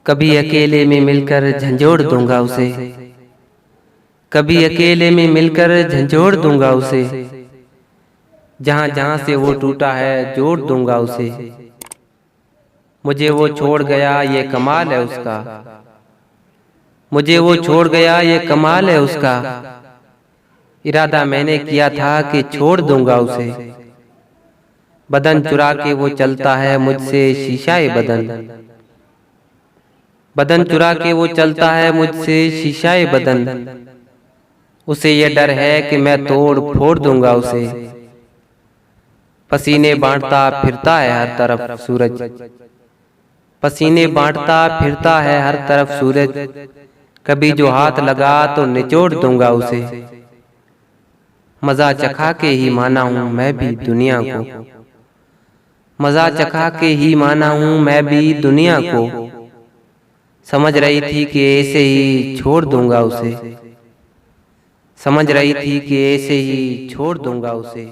कभी अकेले में मिलकर झंझोड़ दूंगा उसे, कभी अकेले में मिलकर झंझोड़ दूंगा उसे, जहां जहां से वो टूटा है जोड़ दूंगा उसे। मुझे वो छोड़ गया ये कमाल है उसका, मुझे वो छोड़ गया ये कमाल है उसका, इरादा मैंने किया था कि छोड़ दूंगा उसे। बदन चुरा के वो चलता है मुझसे शीशाए बदन, बदन चुरा के वो चलता है मुझसे शीशाए बदन, उसे ये डर है कि मैं तोड़ फोड़ दूंगा उसे। पसीने बांटता फिरता है हर तरफ सूरज, पसीने बांटता फिरता है हर तरफ सूरज, कभी जो हाथ लगा तो निचोड़ दूंगा उसे। मजा चखा के ही माना हूं मैं भी दुनिया को, मजा चखा के ही माना हूं मैं भी दुनिया को, समझ रही थी कि ऐसे ही छोड़ दूंगा उसे, समझ रही थी कि ऐसे ही छोड़ दूंगा उसे।